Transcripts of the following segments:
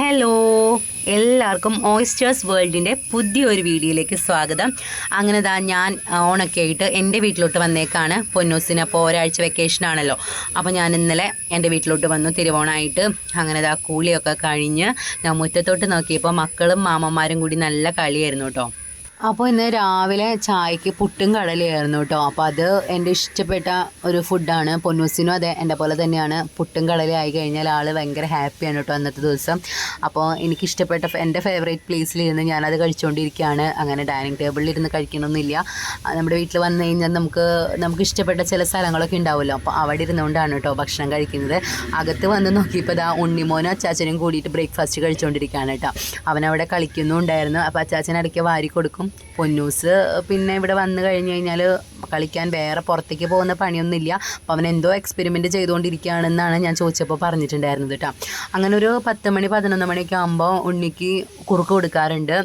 Hello, എല്ലാവർക്കും oysters വേൾഡിൻ്റെ പുതിയൊരു വീഡിയോയിലേക്ക് സ്വാഗതം. അങ്ങനെ ഞാൻ ഓണൊക്കെ ആയിട്ട് എൻ്റെ വീട്ടിലോട്ട് വന്നേക്കാണ്. പൊന്നൂസിന് അപ്പോൾ ഒരാഴ്ച വെക്കേഷനാണല്ലോ. അപ്പോൾ ഞാൻ ഇന്നലെ എൻ്റെ വീട്ടിലോട്ട് വന്നു തിരുവോണമായിട്ട്. അങ്ങനെ കൂളിയൊക്കെ കഴിഞ്ഞ് ഞാൻ മുറ്റത്തോട്ട് നോക്കിയപ്പോൾ മക്കളും മാമന്മാരും കൂടി നല്ല കളിയായിരുന്നു കേട്ടോ. അപ്പോൾ ഇന്ന് രാവിലെ ചായക്ക് പുട്ടും കടലയായിരുന്നു കേട്ടോ. അപ്പോൾ അത് എൻ്റെ ഇഷ്ടപ്പെട്ട ഒരു ഫുഡാണ്. പൊന്നൂസിനും അതെ എൻ്റെ പോലെ തന്നെയാണ്. പുട്ടും കടലയായി കഴിഞ്ഞാൽ ആൾ ഭയങ്കര ഹാപ്പിയാണ് കേട്ടോ അന്നത്തെ ദിവസം. അപ്പോൾ എനിക്കിഷ്ടപ്പെട്ട എൻ്റെ ഫേവറേറ്റ് പ്ലേസിലിരുന്ന് ഞാനത് കഴിച്ചുകൊണ്ടിരിക്കുകയാണ്. അങ്ങനെ ഡൈനിങ് ടേബിളിൽ ഇരുന്ന് കഴിക്കണമെന്നില്ല. നമ്മുടെ വീട്ടിൽ വന്നു കഴിഞ്ഞാൽ നമുക്ക് ഇഷ്ടപ്പെട്ട ചില സ്ഥലങ്ങളൊക്കെ ഉണ്ടാവുമല്ലോ. അപ്പോൾ അവിടെ ഇരുന്നുകൊണ്ടാണ് കേട്ടോ ഭക്ഷണം കഴിക്കുന്നത്. അകത്ത് വന്ന് നോക്കിയപ്പോൾ ഉണ്ണിമോനും അച്ചാച്ചനും കൂടിയിട്ട് ബ്രേക്ക്ഫാസ്റ്റ് കഴിച്ചുകൊണ്ടിരിക്കുകയാണ് കേട്ടോ. അവനവിടെ കളിക്കുന്നുണ്ടായിരുന്നു. അപ്പോൾ അച്ചാച്ചൻ ഇടയ്ക്ക് വാരി കൊടുക്കും. പൊന്നൂസ് പിന്നെ ഇവിടെ വന്നു കഴിഞ്ഞ് കഴിഞ്ഞാൽ കളിക്കാൻ വേറെ പുറത്തേക്ക് പോകുന്ന പണിയൊന്നുമില്ല. അപ്പോൾ അവൻ എന്തോ എക്സ്പെരിമെൻറ്റ് ചെയ്തുകൊണ്ടിരിക്കുകയാണെന്നാണ് ഞാൻ ചോദിച്ചപ്പോൾ പറഞ്ഞിട്ടുണ്ടായിരുന്നത് കേട്ടോ. അങ്ങനെ ഒരു 10 മണി 11 മണിയൊക്കെ ആകുമ്പോൾ ഉണ്ണിക്ക് കുറുക്ക് കൊടുക്കാറുണ്ട്.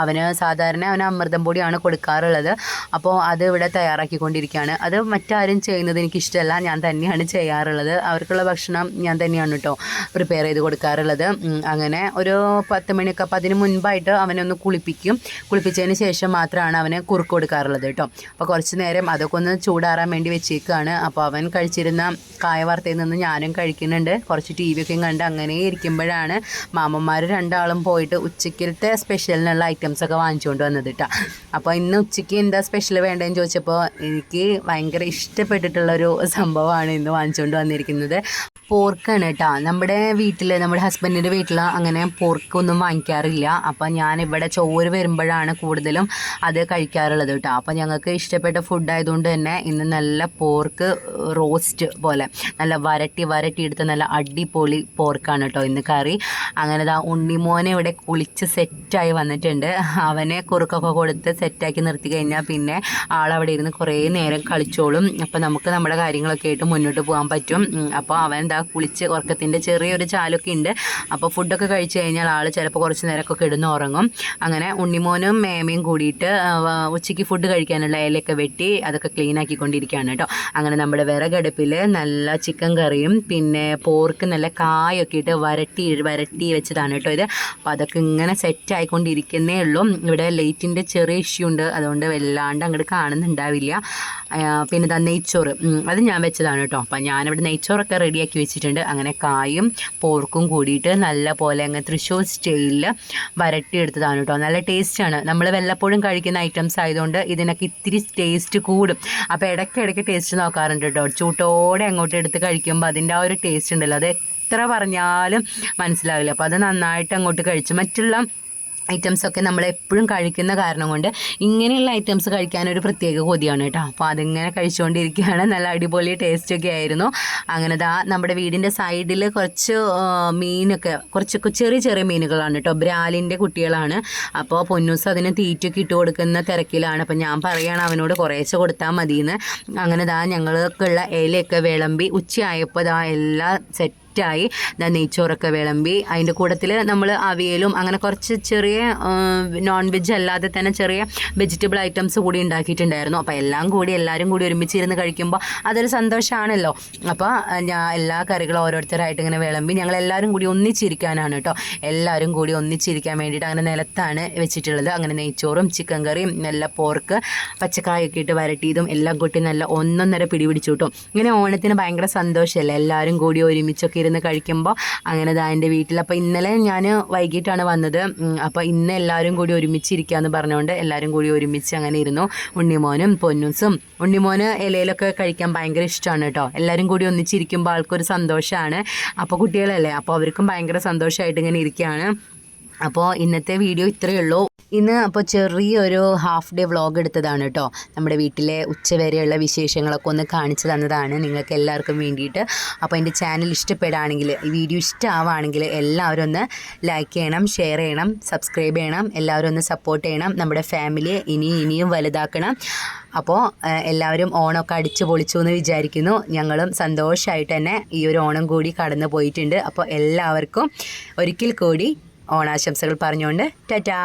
അവന് സാധാരണ അമൃതം പൊടിയാണ് കൊടുക്കാറുള്ളത്. അപ്പോൾ അത് ഇവിടെ തയ്യാറാക്കിക്കൊണ്ടിരിക്കുകയാണ്. അത് മറ്റാരും ചെയ്യുന്നത് എനിക്കിഷ്ടമല്ല, ഞാൻ തന്നെയാണ് ചെയ്യാറുള്ളത്. അവർക്കുള്ള ഭക്ഷണം ഞാൻ തന്നെയാണ് കേട്ടോ പ്രിപ്പയർ ചെയ്ത് കൊടുക്കാറുള്ളത്. അങ്ങനെ ഒരു 10 മണിയൊക്കെ, അപ്പോൾ അതിന് മുൻപായിട്ട് അവനൊന്ന് കുളിപ്പിച്ചതിന് ശേഷം മാത്രമാണ് അവന് കുറുക്ക് കൊടുക്കാറുള്ളത് കേട്ടോ. അപ്പോൾ കുറച്ച് നേരം അതൊക്കെ ഒന്ന് ചൂടാറാൻ വേണ്ടി വെച്ചേക്കാണ്. അപ്പോൾ അവൻ കഴിച്ചിരുന്ന കായ വാർത്തയിൽ നിന്ന് ഞാനും കഴിക്കുന്നുണ്ട്. കുറച്ച് ടി വി ഒക്കെ കണ്ട് അങ്ങനെ ഇരിക്കുമ്പോഴാണ് മാമന്മാർ രണ്ടാളും പോയിട്ട് ഉച്ചയ്ക്കലത്തെ സ്പെഷ്യലിനുള്ള ഐറ്റംസൊക്കെ വാങ്ങിച്ചുകൊണ്ട് വന്നത് കേട്ടോ. അപ്പോൾ ഇന്ന് ഉച്ചയ്ക്ക് എന്താ സ്പെഷ്യൽ വേണ്ടതെന്ന് ചോദിച്ചപ്പോൾ എനിക്ക് ഭയങ്കര ഇഷ്ടപ്പെട്ടിട്ടുള്ളൊരു സംഭവമാണ് ഇന്ന് വാങ്ങിച്ചുകൊണ്ട് വന്നിരിക്കുന്നത്. പോർക്കാണ് കേട്ടോ. നമ്മുടെ ഹസ്ബൻഡിൻ്റെ വീട്ടിൽ അങ്ങനെ പോർക്കൊന്നും വാങ്ങിക്കാറില്ല. അപ്പോൾ ഞാനിവിടെ ചോറ് വരുമ്പോഴാണ് കൂടുതലും അത് കഴിക്കാറുള്ളത് കേട്ടോ. അപ്പോൾ ഞങ്ങൾക്ക് ഇഷ്ടപ്പെട്ട ഫുഡായതുകൊണ്ട് തന്നെ ഇന്ന് നല്ല പോർക്ക് റോസ്റ്റ് പോലെ നല്ല വരട്ടി എടുത്ത് നല്ല അടിപൊളി പോർക്കാണ് കേട്ടോ ഇന്ന് കറി. അങ്ങനെ ഉണ്ണിമോനെ ഇവിടെ കുളിച്ച് സെറ്റായി വന്നിട്ടുണ്ട്. അവനെ കുറുക്കൊക്കെ കൊടുത്ത് സെറ്റാക്കി നിർത്തി കഴിഞ്ഞാൽ പിന്നെ ആളവിടെ ഇരുന്ന് കുറേ നേരം കളിച്ചോളും. അപ്പോൾ നമുക്ക് നമ്മുടെ കാര്യങ്ങളൊക്കെ ആയിട്ട് മുന്നോട്ട് പോകാൻ പറ്റും. അപ്പോൾ അവൻ കുളിച്ച് ഉറക്കത്തിൻ്റെ ചെറിയൊരു ചാലൊക്കെ ഉണ്ട്. അപ്പോൾ ഫുഡൊക്കെ കഴിച്ച് കഴിഞ്ഞാൽ ആൾ ചിലപ്പോൾ കുറച്ച് നേരമൊക്കെ കിടന്ന് ഉറങ്ങും. അങ്ങനെ ഉണ്ണിമോനും മേമയും കൂടിയിട്ട് ഉച്ചയ്ക്ക് ഫുഡ് കഴിക്കാനുള്ള ഇലയൊക്കെ വെട്ടി അതൊക്കെ ക്ലീൻ ആക്കിക്കൊണ്ടിരിക്കുകയാണ് കേട്ടോ. അങ്ങനെ നമ്മുടെ വിറകടുപ്പിൽ നല്ല ചിക്കൻ കറിയും പിന്നെ പോർക്ക് നല്ല കായൊക്കെ ഇട്ട് വരട്ടി വെച്ചതാണ് കേട്ടോ ഇത്. അപ്പോൾ അതൊക്കെ ഇങ്ങനെ സെറ്റായിക്കൊണ്ടിരിക്കുന്നേ ഉള്ളൂ. ഇവിടെ ലൈറ്റിൻ്റെ ചെറിയ ഇഷ്യൂ ഉണ്ട്, അതുകൊണ്ട് വല്ലാണ്ട് അങ്ങോട്ട് കാണുന്നുണ്ടാവില്ല. പിന്നെ നെയ്ച്ചോറ് അത് ഞാൻ വെച്ചതാണ് കേട്ടോ. അപ്പം ഞാനിവിടെ നെയ്ച്ചോറൊക്കെ റെഡിയാക്കി വെച്ചിട്ടുണ്ട്. അങ്ങനെ കായും പോർക്കും കൂടിയിട്ട് നല്ല പോലെ അങ്ങ് തൃശ്ശൂർ സ്റ്റൈലിൽ വരട്ടിയെടുത്തതാണ് കേട്ടോ. നല്ല ടേസ്റ്റാണ്. നമ്മൾ വല്ലപ്പോഴും കഴിക്കുന്ന ഐറ്റംസ് ആയതുകൊണ്ട് ഇതിനൊക്കെ ഇത്തിരി ടേസ്റ്റ് കൂടും. അപ്പോൾ ഇടയ്ക്കിടയ്ക്ക് ടേസ്റ്റ് നോക്കാറുണ്ട് കേട്ടോ. ചൂട്ടോടെ അങ്ങോട്ട് എടുത്ത് കഴിക്കുമ്പോൾ അതിൻ്റെ ആ ഒരു ടേസ്റ്റ് ഉണ്ടല്ലോ, അത് എത്ര പറഞ്ഞാലും മനസ്സിലാവില്ല. അപ്പോൾ അത് നന്നായിട്ട് അങ്ങോട്ട് കഴിച്ചു. മറ്റുള്ള ഐറ്റംസൊക്കെ നമ്മളെപ്പോഴും കഴിക്കുന്ന കാരണം കൊണ്ട് ഇങ്ങനെയുള്ള ഐറ്റംസ് കഴിക്കാനൊരു പ്രത്യേക കൊതിയാണ് കേട്ടോ. അപ്പോൾ അതിങ്ങനെ കഴിച്ചുകൊണ്ടിരിക്കുകയാണ്. നല്ല അടിപൊളി ടേസ്റ്റൊക്കെ ആയിരുന്നു. അങ്ങനെ നമ്മുടെ വീടിൻ്റെ സൈഡിൽ കുറച്ച് മീനൊക്കെ, കുറച്ചൊക്കെ ചെറിയ മീനുകളാണ് കേട്ടോ. ബ്രാലിൻ്റെ കുട്ടികളാണ്. അപ്പോൾ പൊന്നൂസ് അതിന് തീറ്റൊക്കെ ഇട്ട് കൊടുക്കുന്ന തിരക്കിലാണ്. അപ്പോൾ ഞാൻ പറയുകയാണ് അവനോട് കുറേശ്ശെ കൊടുത്താൽ മതിയെന്ന്. അങ്ങനെ ഞങ്ങൾക്കുള്ള ഇലയൊക്കെ വിളമ്പി ഉച്ചയായപ്പോൾ എല്ലാം സെറ്റായി. നെയ്ച്ചോറൊക്കെ വിളമ്പി അതിൻ്റെ കൂട്ടത്തിൽ നമ്മൾ അവിയലും അങ്ങനെ കുറച്ച് ചെറിയ നോൺ വെജ് അല്ലാതെ തന്നെ ചെറിയ വെജിറ്റബിൾ ഐറ്റംസ് കൂടി ഉണ്ടാക്കിയിട്ടുണ്ടായിരുന്നു. അപ്പോൾ എല്ലാവരും കൂടി ഒരുമിച്ചിരുന്ന് കഴിക്കുമ്പോൾ അതൊരു സന്തോഷമാണല്ലോ. അപ്പോൾ ഞാൻ എല്ലാ കറികളും ഓരോരുത്തരായിട്ട് ഇങ്ങനെ വിളമ്പി ഞങ്ങളെല്ലാവരും കൂടി ഒന്നിച്ചിരിക്കാനാണ് കേട്ടോ. എല്ലാവരും കൂടി ഒന്നിച്ചിരിക്കാൻ വേണ്ടിയിട്ട് അങ്ങനെ നിലത്താണ് വെച്ചിട്ടുള്ളത്. അങ്ങനെ നെയ്ച്ചോറും ചിക്കൻ കറിയും നല്ല പോർക്ക് പച്ചക്കായൊക്കെ ഇട്ട് വരട്ടിയതും എല്ലാം കൂട്ടി നല്ല ഒന്നൊന്നര പിടിപിടിച്ചു കിട്ടും. ഇങ്ങനെ ഓണത്തിന് ഭയങ്കര സന്തോഷമല്ലേ എല്ലാവരും കൂടി ഒരുമിച്ചൊക്കെ ഇരുന്ന് കഴിക്കുമ്പോൾ. അങ്ങനെ എൻ്റെ വീട്ടിൽ അപ്പോൾ ഇന്നലെ ഞാൻ വൈകിട്ടാണ് വന്നത്. അപ്പോൾ ഇന്ന് എല്ലാവരും കൂടി ഒരുമിച്ചിരിക്കുകയെന്ന് പറഞ്ഞുകൊണ്ട് എല്ലാവരും കൂടി ഒരുമിച്ച് അങ്ങനെ ഇരുന്നു. ഉണ്ണിമോനും പൊന്നൂസും. ഉണ്ണിമോന് ഇലയിലൊക്കെ കഴിക്കാൻ ഭയങ്കര ഇഷ്ടമാണ് കേട്ടോ. എല്ലാവരും കൂടി ഒന്നിച്ചിരിക്കുമ്പോൾ ആൾക്കൊരു സന്തോഷമാണ്. അപ്പോൾ കുട്ടികളല്ലേ, അപ്പോൾ അവർക്കും ഭയങ്കര സന്തോഷമായിട്ട് ഇങ്ങനെ ഇരിക്കുകയാണ്. അപ്പോൾ ഇന്നത്തെ വീഡിയോ ഇത്രയേ ഉള്ളൂ. ഇന്ന് അപ്പോൾ ചെറിയൊരു ഹാഫ് ഡേ വ്ളോഗ് എടുത്തതാണ് കേട്ടോ. നമ്മുടെ വീട്ടിലെ ഉച്ചവരെയുള്ള വിശേഷങ്ങളൊക്കെ ഒന്ന് കാണിച്ചു തന്നതാണ് നിങ്ങൾക്ക് എല്ലാവർക്കും വേണ്ടിയിട്ട്. അപ്പോൾ എൻ്റെ ചാനൽ ഇഷ്ടപ്പെടുകയാണെങ്കിൽ, ഈ വീഡിയോ ഇഷ്ടമാവുകയാണെങ്കിൽ എല്ലാവരും ഒന്ന് ലൈക്ക് ചെയ്യണം, ഷെയർ ചെയ്യണം, സബ്സ്ക്രൈബ് ചെയ്യണം. എല്ലാവരും ഒന്ന് സപ്പോർട്ട് ചെയ്യണം. നമ്മുടെ ഫാമിലിയെ ഇനിയും വലുതാക്കണം. അപ്പോൾ എല്ലാവരും ഓണമൊക്കെ അടിച്ചു പൊളിച്ചു എന്ന് വിചാരിക്കുന്നു. ഞങ്ങളും സന്തോഷമായിട്ട് തന്നെ ഈ ഒരു ഓണം കൂടി കടന്നു പോയിട്ടുണ്ട്. അപ്പോൾ എല്ലാവർക്കും ഒരിക്കൽ കൂടി ഓണാശംസകൾ പറഞ്ഞുകൊണ്ട് ടാറ്റാ.